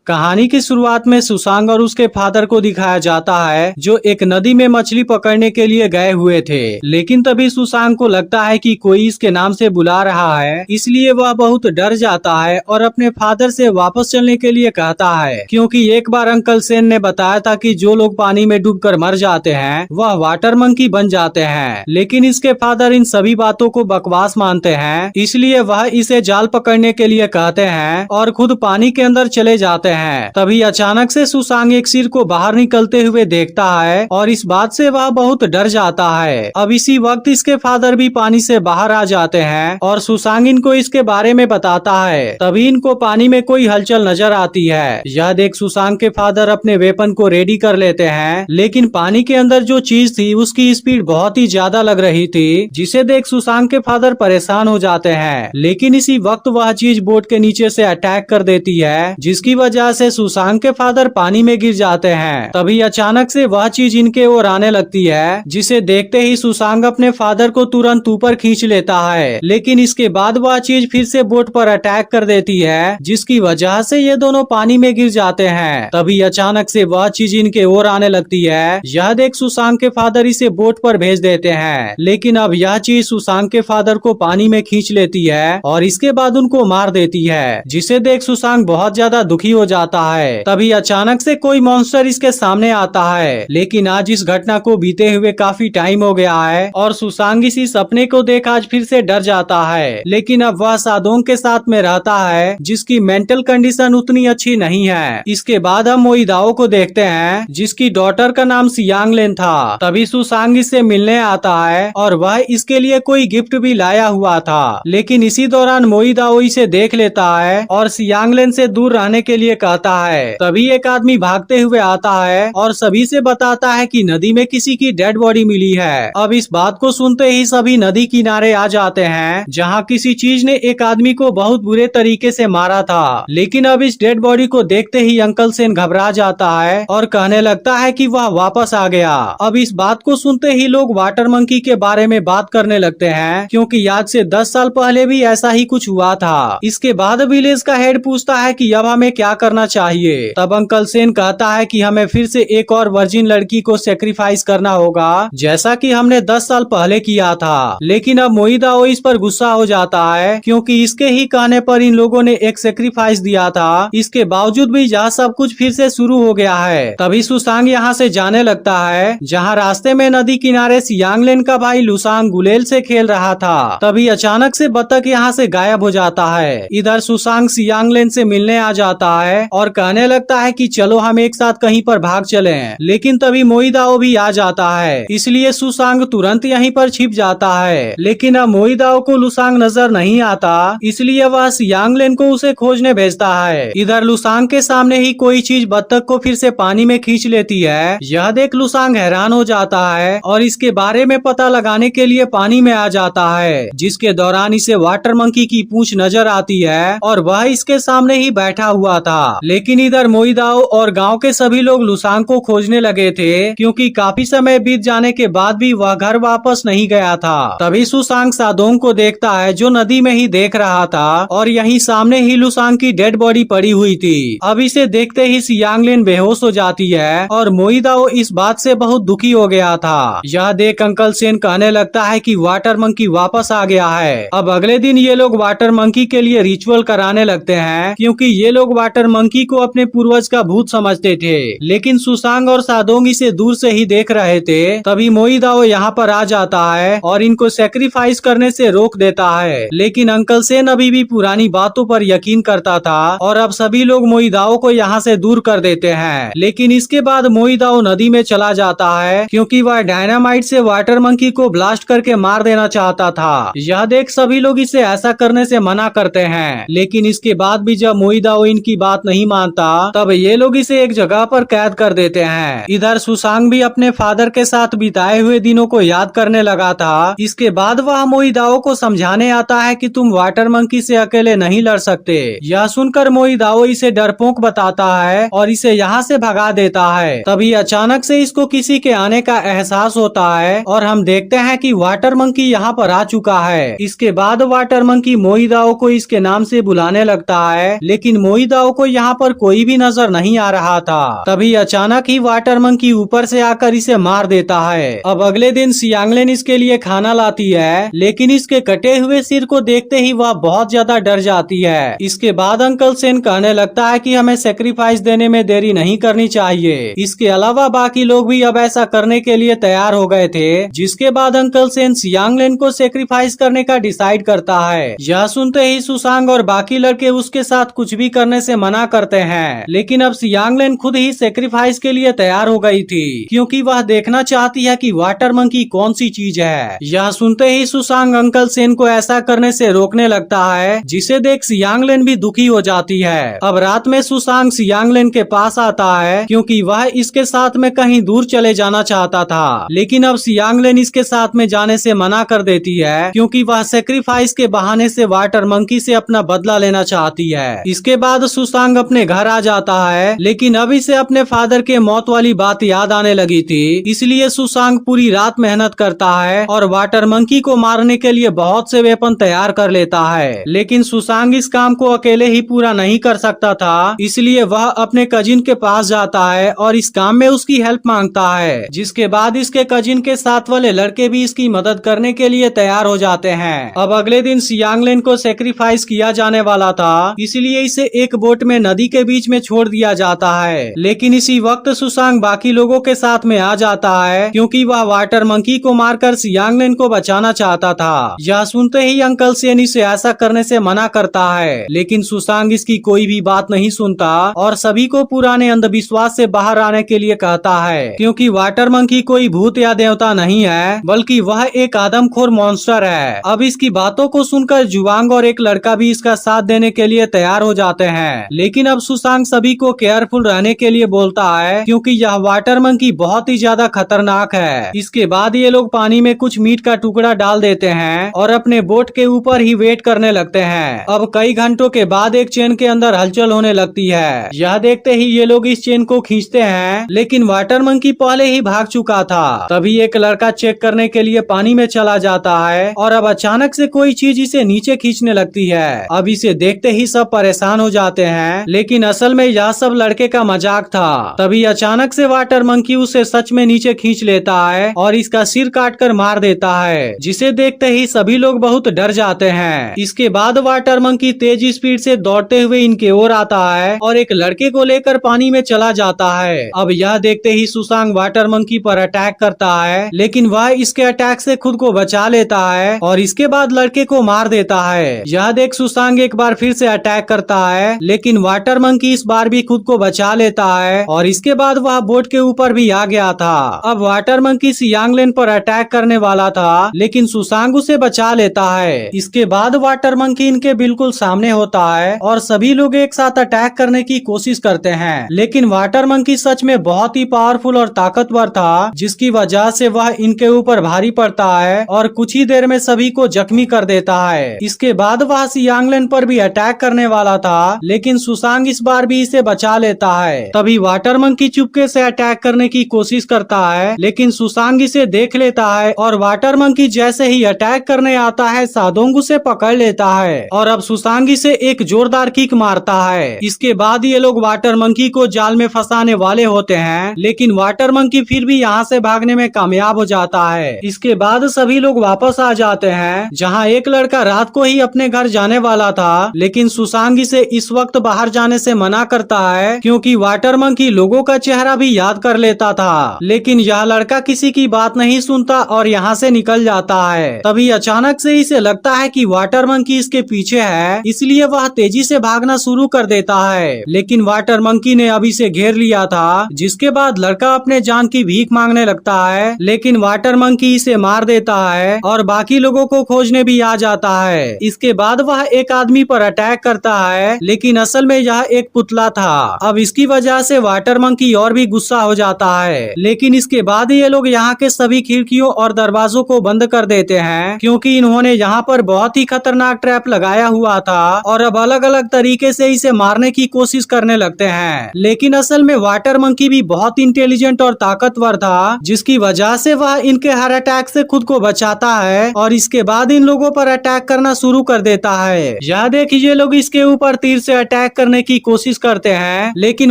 कहानी की शुरुआत में सुसांग और उसके फादर को दिखाया जाता है जो एक नदी में मछली पकड़ने के लिए गए हुए थे। लेकिन तभी सुसांग को लगता है कि कोई इसके नाम से बुला रहा है, इसलिए वह बहुत डर जाता है और अपने फादर से वापस चलने के लिए कहता है, क्योंकि एक बार अंकल सेन ने बताया था कि जो लोग पानी में डूबकर मर जाते हैं वह वाटर मंकी बन जाते हैं। लेकिन इसके फादर इन सभी बातों को बकवास मानते हैं, इसलिए वह इसे जाल पकड़ने के लिए कहते हैं और खुद पानी के अंदर चले जाते हैं। तभी अचानक से सुसांग एक सिर को बाहर निकलते हुए देखता है और इस बात से वह बहुत डर जाता है। अब इसी वक्त इसके फादर भी पानी से बाहर आ जाते हैं और सुसांग इनको इसके बारे में बताता है। तभी इनको पानी में कोई हलचल नजर आती है। यह देख सुसांग के फादर अपने वेपन को रेडी कर लेते हैं, लेकिन पानी के अंदर जो चीज थी उसकी स्पीड बहुत ही ज्यादा लग रही थी, जिसे देख सुसांग के फादर परेशान हो जाते हैं। लेकिन इसी वक्त वह चीज बोट के नीचे से अटैक कर देती है, जिसकी वजह से सुसांग के फादर पानी में गिर जाते हैं। तभी अचानक से वह चीज इनके ओर आने लगती है, जिसे देखते ही सुसांग अपने फादर को तुरंत ऊपर खींच लेता है। लेकिन इसके बाद वह चीज फिर से बोट पर अटैक कर देती है, जिसकी वजह से ये दोनों पानी में गिर जाते हैं। तभी अचानक से वह चीज इनके ओर आने लगती है। यह देख सुसांग के फादर इसे बोट पर भेज देते हैं, लेकिन अब यह चीज सुसांग के फादर को पानी में खींच लेती है और इसके बाद उनको मार देती है, जिसे देख सुसांग बहुत ज्यादा दुखी हो जाता है। तभी अचानक से कोई मॉन्स्टर इसके सामने आता है। लेकिन आज इस घटना को बीते हुए काफी टाइम हो गया है और सुसांग इसी सपने को देख आज फिर से डर जाता है। लेकिन अब वह सादोंग के साथ में रहता है, जिसकी मेंटल कंडीशन उतनी अच्छी नहीं है। इसके बाद हम मोईदाओ को देखते हैं, जिसकी डॉटर का नाम सियांगलेन था। तभी सुसांग इससे मिलने आता है और वह इसके लिए कोई गिफ्ट भी लाया हुआ था। लेकिन इसी दौरान मोईदाओ इसे देख लेता है और सियांगलेन से दूर रहने के लिए कहता है। तभी एक आदमी भागते हुए आता है और सभी से बताता है कि नदी में किसी की डेड बॉडी मिली है। अब इस बात को सुनते ही सभी नदी किनारे आ जाते हैं, जहां किसी चीज ने एक आदमी को बहुत बुरे तरीके से मारा था। लेकिन अब इस डेड बॉडी को देखते ही अंकल सेन घबरा जाता है और कहने लगता है कि वह वापस आ गया। अब इस बात को सुनते ही लोग वाटर मंकी के बारे में बात करने लगते हैं, क्योंकि आज से 10 साल पहले भी ऐसा ही कुछ हुआ था। इसके बाद विलेज का हेड पूछता है कि अब हमें क्या करना चाहिए। तब अंकल सेन कहता है कि हमें फिर से एक और वर्जिन लड़की को सेक्रीफाइस करना होगा, जैसा कि हमने 10 साल पहले किया था। लेकिन अब मोईदाओ इस पर गुस्सा हो जाता है, क्योंकि इसके ही कहने पर इन लोगों ने एक सेक्रीफाइस दिया था। इसके बावजूद भी यह सब कुछ फिर से शुरू हो गया है। तभी सुसांग यहाँ से जाने लगता है, जहाँ रास्ते में नदी किनारे सियांगलेन का भाई लुसांग गुलेल से खेल रहा था। तभी अचानक से बतख यहाँ से गायब हो जाता है। इधर सुसांग सियांगलेन से मिलने आ जाता है और कहने लगता है कि चलो हम एक साथ कहीं पर भाग चलें। लेकिन तभी मोईदाओ भी आ जाता है, इसलिए सुसांग तुरंत यहीं पर छिप जाता है। लेकिन अब मोईदाओ को लुसांग नजर नहीं आता, इसलिए वह सियांगलेन को उसे खोजने भेजता है। इधर लुसांग के सामने ही कोई चीज बत्तख को फिर से पानी में खींच लेती है। यह देख लुसांग हैरान हो जाता है और इसके बारे में पता लगाने के लिए पानी में आ जाता है, जिसके दौरान इसे वाटर मंकी की पूंछ नजर आती है और वह इसके सामने ही बैठा हुआ था। लेकिन इधर मोईदाओ और गांव के सभी लोग लुसांग को खोजने लगे थे, क्योंकि काफी समय बीत जाने के बाद भी वह घर वापस नहीं गया था। तभी सुसांग सादोंग को देखता है, जो नदी में ही देख रहा था और यहीं सामने ही लुसांग की डेड बॉडी पड़ी हुई थी। अब इसे देखते ही सियांगलेन बेहोश हो जाती है और मोईदाओ इस बात से बहुत दुखी हो गया था। यह देख अंकल सेन कहने लगता है कि वाटर मंकी वापस आ गया है। अब अगले दिन ये लोग वाटर मंकी के लिए रिचुअल कराने लगते हैं, क्योंकि ये लोग वाटर मंकी को अपने पूर्वज का भूत समझते थे। लेकिन सुसांग और सादोंग इसे दूर से ही देख रहे थे। तभी मोईदाओ यहाँ पर आ जाता है और इनको सेक्रीफाइस करने से रोक देता है। लेकिन अंकल सेन अभी भी पुरानी बातों पर यकीन करता था और अब सभी लोग मोईदाओ को यहाँ से दूर कर देते हैं। लेकिन इसके बाद मोईदाओ नदी में चला जाता है, क्योंकि वह डायनामाइट से वाटर मंकी को ब्लास्ट करके मार देना चाहता था। यह देख सभी लोग इसे ऐसा करने से मना करते हैं। लेकिन इसके बाद भी जब मोईदाओ इनकी बात नहीं मानता, तब ये लोग इसे एक जगह पर कैद कर देते हैं। इधर सुसांग भी अपने फादर के साथ बिताए हुए दिनों को याद करने लगा था। इसके बाद वह मोईदाओ को समझाने आता है कि तुम वाटर मंकी से अकेले नहीं लड़ सकते। यह सुनकर मोईदाओ इसे डरपोक बताता है और इसे यहाँ से भगा देता है। तभी अचानक से इसको किसी के आने का एहसास होता है और हम देखते हैं कि वाटर मंकी यहाँ पर आ चुका है। इसके बाद वाटर मंकी मोईदाओ को इसके नाम से बुलाने लगता है, लेकिन मोईदाओ को यहाँ पर कोई भी नजर नहीं आ रहा था। तभी अचानक ही वाटर मंकी ऊपर से आकर इसे मार देता है। अब अगले दिन सियांगलेन इसके लिए खाना लाती है, लेकिन इसके कटे हुए सिर को देखते ही वह बहुत ज्यादा डर जाती है। इसके बाद अंकल सेन कहने लगता है कि हमें सेक्रीफाइस देने में देरी नहीं करनी चाहिए। इसके अलावा बाकी लोग भी अब ऐसा करने के लिए तैयार हो गए थे, जिसके बाद अंकल सेन सियांगलेन को सेक्रीफाइस करने का डिसाइड करता है। यह सुनते ही सुसांग और बाकी लड़के उसके साथ कुछ भी करने से मना करते हैं, लेकिन अब सियांगलेन खुद ही सेक्रीफाइस के लिए तैयार हो गई थी, क्योंकि वह देखना चाहती है कि वाटर मंकी कौन सी चीज है। यह सुनते ही सुसांग अंकल सेन को ऐसा करने से रोकने लगता है, जिसे देख सियांगलेन भी दुखी हो जाती है। अब रात में सुसांग सियांगलेन के पास आता है, क्योंकि वह इसके साथ में कहीं दूर चले जाना चाहता था, लेकिन अब सियांगलेन इसके साथ में जाने से मना कर देती है, क्योंकि वह सेक्रीफाइस के बहाने से वाटर मंकी से अपना बदला लेना चाहती है। इसके बाद सुसांग अपने घर आ जाता है, लेकिन अब इसे अपने फादर के मौत वाली बात याद आने लगी थी, इसलिए सुसांग पूरी रात मेहनत करता है और वाटर मंकी को मारने के लिए बहुत से वेपन तैयार कर लेता है। लेकिन सुसांग इस काम को अकेले ही पूरा नहीं कर सकता था, इसलिए वह अपने कजिन के पास जाता है और इस काम में उसकी हेल्प मांगता है। जिसके बाद इसके कजिन के साथ वाले लड़के भी इसकी मदद करने के लिए तैयार हो जाते हैं। अब अगले दिन सियांगलेन को सेक्रीफाइस किया जाने वाला था, इसलिए इसे एक बोट में नदी के बीच में छोड़ दिया जाता है। लेकिन इसी वक्त सुसांग बाकी लोगों के साथ में आ जाता है, क्योंकि वह वाटर मंकी को मारकर सियांगलेन को बचाना चाहता था। यह सुनते ही अंकल सेन इसे ऐसा करने से मना करता है, लेकिन सुसांग इसकी कोई भी बात नहीं सुनता और सभी को पुराने अंधविश्वास से बाहर आने के लिए कहता है, क्योंकि वाटर मंकी कोई भूत या देवता नहीं है, बल्कि वह एक आदमखोर मॉन्स्टर है। अब इसकी बातों को सुनकर जुवांग और एक लड़का भी इसका साथ देने के लिए तैयार हो जाते हैं, लेकिन अब सुसांग सभी को केयरफुल रहने के लिए बोलता है, क्योंकि यह वाटर मंकी बहुत ही ज्यादा खतरनाक है। इसके बाद ये लोग पानी में कुछ मीट का टुकड़ा डाल देते हैं और अपने बोट के ऊपर ही वेट करने लगते हैं। अब कई घंटों के बाद एक चेन के अंदर हलचल होने लगती है। यह देखते ही ये लोग इस चेन को खींचते हैं, लेकिन वाटर मंकी पहले ही भाग चुका था। तभी एक लड़का चेक करने के लिए पानी में चला जाता है और अब अचानक से कोई चीज इसे नीचे खींचने लगती है। अब इसे देखते ही सब परेशान हो जाते हैं, लेकिन असल में यह सब लड़के का मजाक था। तभी अचानक से वाटर मंकी उसे सच में नीचे खींच लेता है और इसका सिर काटकर मार देता है, जिसे देखते ही सभी लोग बहुत डर जाते हैं। इसके बाद वाटर मंकी तेज स्पीड से दौड़ते हुए इनके ओर आता है और एक लड़के को लेकर पानी में चला जाता है। अब यह देखते ही सुसांग वाटर मंकी पर अटैक करता है, लेकिन वह इसके अटैक से खुद को बचा लेता है और इसके बाद लड़के को मार देता है। यह देख सुसांग एक बार फिर से अटैक करता है, लेकिन वाटर मंकी इस बार भी खुद को बचा लेता है और इसके बाद वह बोट के ऊपर भी आ गया था। अब वाटर मंकी सियांगलेन पर अटैक करने वाला था, लेकिन सुसांग उसे बचा लेता है। इसके बाद वाटर मंकी इनके बिल्कुल सामने होता है और सभी लोग एक साथ अटैक करने की कोशिश करते हैं, लेकिन वाटर मंकी सच में बहुत ही पावरफुल और ताकतवर था, जिसकी वजह से वह इनके ऊपर भारी पड़ता है और कुछ ही देर में सभी को जख्मी कर देता है। इसके बाद वह सियांगलेन पर भी अटैक करने वाला था, लेकिन सुसांग इस बार भी इसे बचा लेता है। तभी वाटर मंकी चुपके से अटैक करने की कोशिश करता है, लेकिन सुसांग इसे देख लेता है और वाटर मंकी जैसे ही अटैक करने आता है सादोंग उसे पकड़ लेता है और अब सुसांग इसे एक जोरदार किक मारता है। इसके बाद ये लोग वाटर मंकी को जाल में फंसाने वाले होते हैं, लेकिन वाटर मंकी फिर भी यहाँ से भागने में कामयाब हो जाता है। इसके बाद सभी लोग वापस आ जाते हैं, जहाँ एक लड़का रात को ही अपने घर जाने वाला था, लेकिन सुसांग इसे इस वक्त बाहर जाने से मना करता है, क्योंकि वाटर मंकी लोगों का चेहरा भी याद कर लेता था। लेकिन यह लड़का किसी की बात नहीं सुनता और यहाँ से निकल जाता है। तभी अचानक से इसे लगता है कि वाटर मंकी इसके पीछे है, इसलिए वह तेजी से भागना शुरू कर देता है, लेकिन वाटर मंकी ने अभी से घेर लिया था। जिसके बाद लड़का अपने जान की भीख मांगने लगता है, लेकिन वाटर मंकी इसे मार देता है और बाकी लोगों को खोजने भी आ जाता है। इसके बाद वह एक आदमी पर अटैक करता है, लेकिन असल में यह एक पुतला था। अब इसकी वजह से वाटर मंकी और भी गुस्सा हो जाता है, लेकिन इसके बाद ये लोग यहाँ के सभी खिड़कियों और दरवाजों को बंद कर देते हैं, क्योंकि इन्होंने यहाँ पर बहुत ही खतरनाक ट्रैप लगाया हुआ था और अब अलग अलग तरीके से इसे मारने की कोशिश करने लगते हैं। लेकिन असल में वाटर मंकी भी बहुत इंटेलिजेंट और ताकतवर था, जिसकी वजह से वह इनके हर अटैक से खुद को बचाता है और इसके बाद इन लोगों पर अटैक करना शुरू कर देता है। यह देखिए लोग इसके ऊपर तीर से अटैक करने की कोशिश करते हैं, लेकिन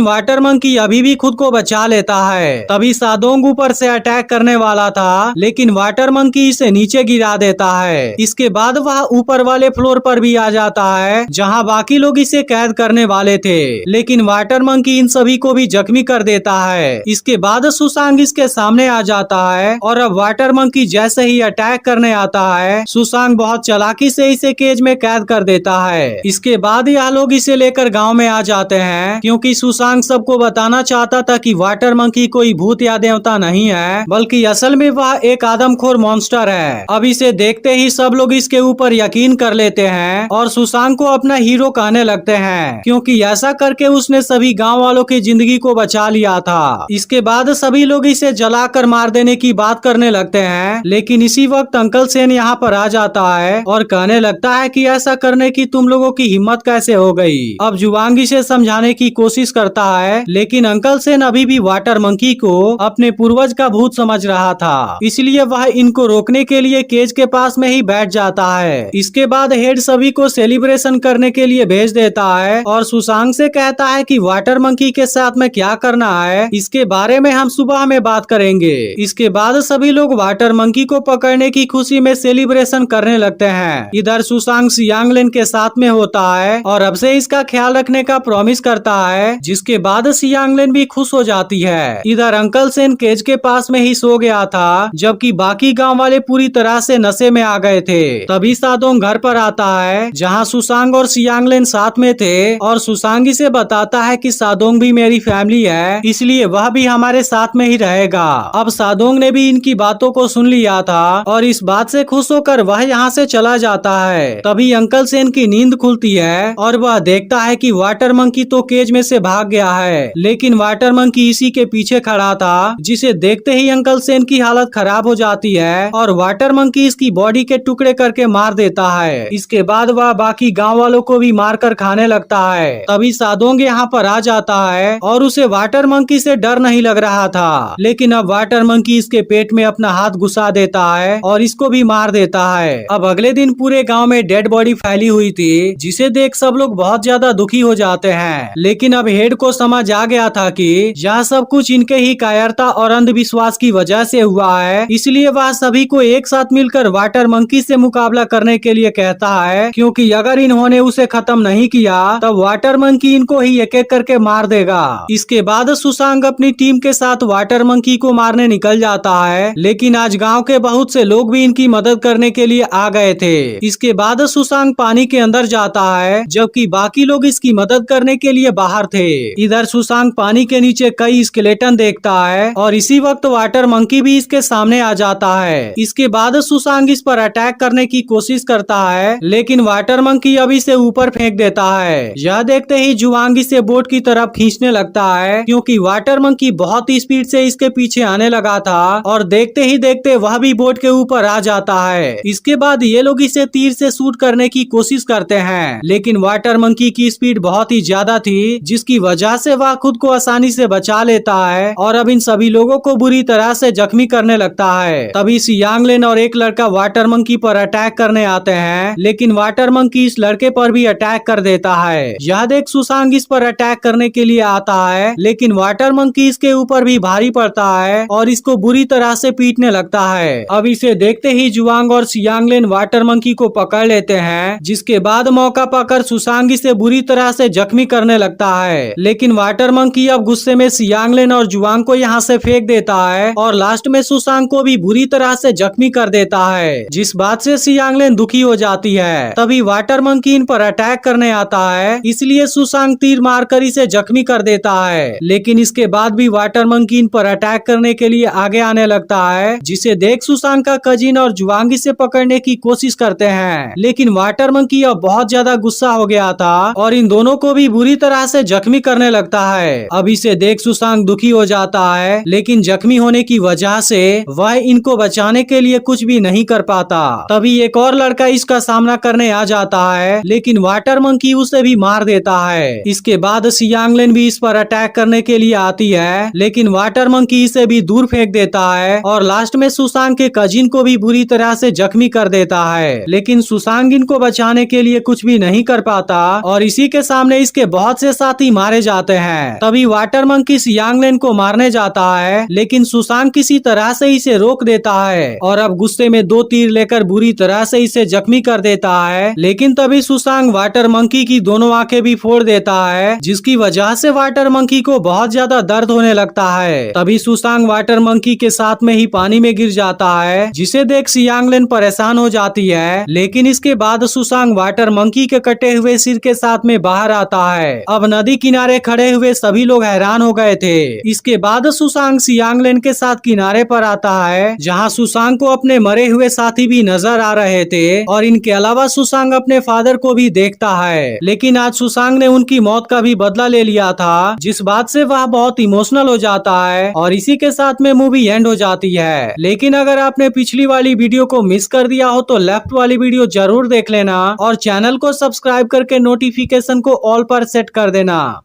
वाटर मंकी अभी भी खुद को बचा लेता है। तभी सादोंग ऊपर से अटैक करने वाला था, लेकिन वाटर मंकी इसे नीचे गिरा देता है। इसके बाद वह ऊपर वाले फ्लोर पर भी आ जाता है, जहां बाकी लोग इसे कैद करने वाले थे, लेकिन वाटर मंकी इन सभी को भी जख्मी कर देता है। इसके बाद सुसांग इसके सामने आ जाता है और अब वाटर मंकी जैसे ही अटैक करने आता है, सुसांग बहुत चालाकी से इसे केज में कैद कर देता है। इसके बाद यह लोग इसे लेकर गांव में आ जाते हैं, क्योंकि सुसांग सबको बताना चाहता था कि वाटर मंकी कोई भूत या देवता नहीं है, बल्कि असल में वह एक आदमखोर मॉन्स्टर है। अब इसे देखते ही सब लोग इसके ऊपर यकीन कर लेते हैं और सुसांग को अपना हीरो कहने लगते हैं, क्योंकि ऐसा करके उसने सभी गांव वालों की जिंदगी को बचा लिया था। इसके बाद सभी लोग इसे जलाकर मार देने की बात करने लगते हैं, लेकिन इसी वक्त अंकल सेन यहाँ पर आ जाता है और कहने लगता है कि ऐसा करने की तुम लोगों की हिम्मत कैसे हो गई। अब जुवांग इसे समझाने की कोशिश करता है, लेकिन अंकल सेन अभी भी वाटर मंकी को अपने पूर्वज का भूत समझ रहा था, इसलिए वह इनको रोकने के लिए केज के पास में ही बैठ जाता है। इसके बाद हेड सभी को सेलिब्रेशन करने के लिए भेज देता है और सुसांग से कहता है कि वाटर मंकी के साथ में क्या करना है इसके बारे में हम सुबह में बात करेंगे। इसके बाद सभी लोग वाटर मंकी को पकड़ने की खुशी में सेलिब्रेशन करने लगते हैं। इधर सुसांग सियांगलेन के साथ में होता है और अब से इसका ख्याल रखने का प्रॉमिस करता है, जिसके बाद सियांगलेन भी खुश हो जाती है। इधर अंकल सेन केज के पास में ही सो गया था, जबकि बाकी गांव वाले पूरी तरह से नशे में आ गए थे। तभी सादोंग घर पर आता है, जहां सुसांग और सियांगलेन साथ में थे और सुसांग इसे बताता है कि सादोंग भी मेरी फैमिली है, इसलिए वह भी हमारे साथ में ही रहेगा। अब सादोंग ने भी इनकी बातों को सुन लिया था और इस बात से खुश होकर वह यहाँ से चला जाता है। तभी अंकल सेन की नींद खुलती है और वह देखता है कि वाटर मंकी तो केज में से भाग गया है, लेकिन वाटर मंकी इसी के पीछे खड़ा था, जिसे देखते ही अंकल सेन की हालत खराब हो जाती है और वाटर मंकी इसकी बॉडी के टुकड़े करके मार देता है। इसके बाद वह बाकी गांव वालों को भी मारकर खाने लगता है। तभी सादोंग यहाँ पर आ जाता है और उसे वाटर मंकी से डर नहीं लग रहा था, लेकिन अब वाटर मंकी इसके पेट में अपना हाथ घुसा देता है और इसको भी मार देता है। अब अगले दिन पूरे गांव में डेड बॉडी फैली हुई थी, जिसे देख सब लोग बहुत ज्यादा दुखी हो जाते हैं, लेकिन अब हेड को समझ आ गया था कि यह सब कुछ इनके ही कायरता और अंधविश्वास की वजह से हुआ है, इसलिए वह सभी को एक साथ मिलकर वाटर मंकी से मुकाबला करने के लिए कहता है, क्योंकि अगर इन्होंने उसे खत्म नहीं किया तब वाटर मंकी इनको ही एक एक करके मार देगा। इसके बाद सुसांग अपनी टीम के साथ वाटर मंकी को मारने निकल जाता है, लेकिन आज गांव के बहुत से लोग भी इनकी मदद करने के लिए आ गए थे। इसके बाद सुसांग पानी के अंदर जाता है, जबकि बाकी लोग इसकी मदद करने के लिए बाहर थे। इधर सुसांग पानी के नीचे कई स्केलेटन देखता है और इसी वक्त वाटर मंकी भी इसके सामने आ जाता है। इसके बाद सुसांग इस पर अटैक करने की कोशिश करता है, लेकिन वाटर मंकी अभी से ऊपर फेंक देता है। यह देखते ही जुवांग इसे बोट की तरफ खींचने लगता है, क्योंकि वाटर मंकी बहुत ही स्पीड से इसके पीछे आने लगा था और देखते ही देखते वह भी बोट के ऊपर आ जाता है। इसके बाद ये लोग इसे तीर से शूट करने की कोशिश करते हैं, लेकिन वाटर मंकी की स्पीड बहुत ही ज्यादा थी, जिसकी वजह से वह खुद को आसानी से बचा लेता है और अब इन सभी लोगों को बुरी तरह से जख्मी करने लगता है। तभी सियांगलेन और एक लड़का वाटर मंकी पर अटैक करने आते हैं, लेकिन वाटर मंकी इस लड़के पर भी अटैक कर देता है। यह देख सुसांग इस पर अटैक करने के लिए आता है, लेकिन वाटर मंकी इसके ऊपर भी भारी पड़ता है और इसको बुरी तरह से पीटने लगता है। अब इसे देखते ही जुवांग और सियांगलेन वाटर मंकी को पकड़ लेते हैं, जिसके बाद मौका पाकर सुसांग इसे बुरी तरह से जख्मी करने लगता है, लेकिन वाटर मंकी अब गुस्से में सियांगलेन और जुवांग को यहाँ से फेंक देता है और लास्ट में सुसांग को भी बुरी तरह से जख्मी कर देता है, जिस बात से सियांगलेन दुखी हो जाती है। तभी वाटर मंकी इन पर अटैक करने आता है, इसलिए सुसांग तीर मारकर इसे जख्मी कर देता है, लेकिन इसके बाद भी वाटर मंकी इन पर अटैक करने के लिए आगे आने लगता है, जिसे देख सुसांग का कजिन और जुवांग इसे पकड़ने की कोशिश करते हैं, लेकिन वाटर मंकी अब बहुत ज्यादा गुस्सा हो गया था और इन दोनों को भी बुरी तरह से जख्मी करने लगता है। अब इसे देख सुसांग दुखी हो जाता है, लेकिन जख्मी होने की वजह से वह इनको बचाने के लिए कुछ भी नहीं कर पाता। तभी एक और लड़का इसका सामना करने आ जाता है, लेकिन वाटर मंकी उसे भी मार देता है। इसके बाद सियांगलेन भी इस पर अटैक करने के लिए आती है, लेकिन वाटर मंकी इसे भी दूर फेंक देता है और लास्ट में सुसांग के कजिन को भी बुरी तरह से जख्मी कर देता है, लेकिन सुसांग इनको बचाने के लिए कुछ भी नहीं कर पाता और इसी के सामने इसके बहुत से साथी मारे जाते हैं। तभी वाटर मंकी सियांगलेन को मारने जाता है, लेकिन सुसांग किसी तरह से इसे रोक देता है और अब गुस्से में 2 तीर लेकर बुरी तरह से इसे जख्मी कर देता है। लेकिन तभी सुसांग वाटर मंकी की दोनों आंखें भी फोड़ देता है, जिसकी वजह से वाटर मंकी को बहुत ज्यादा दर्द होने लगता है। तभी सुसांग वाटर मंकी के साथ में ही पानी में गिर जाता है, जिसे देख सियांगलेन परेशान हो जाती है। लेकिन इसके बाद सुसांग वाटर मंकी के कटे हुए सिर के साथ में बाहर आता है। अब नदी किनारे खड़े हुए सभी लोग हैरान हो गए थे। इसके बाद सुसांग सियांगलेन के साथ किनारे पर आता है, जहां सुसांग को अपने मरे हुए साथी भी नजर आ रहे थे और इनके अलावा सुसांग अपने फादर को भी देखता है। लेकिन आज सुसांग ने उनकी मौत का भी बदला ले लिया था, जिस बात से वह बहुत इमोशनल हो जाता है और इसी के साथ में मूवी एंड हो जाती है। लेकिन अगर आपने पिछली वाली वीडियो को मिस कर दिया हो तो लेफ्ट वाली वीडियो जरूर देख लेना और चैनल को सब्सक्राइब करके नोटिफिकेशन को ऑल पर सेट कर देना।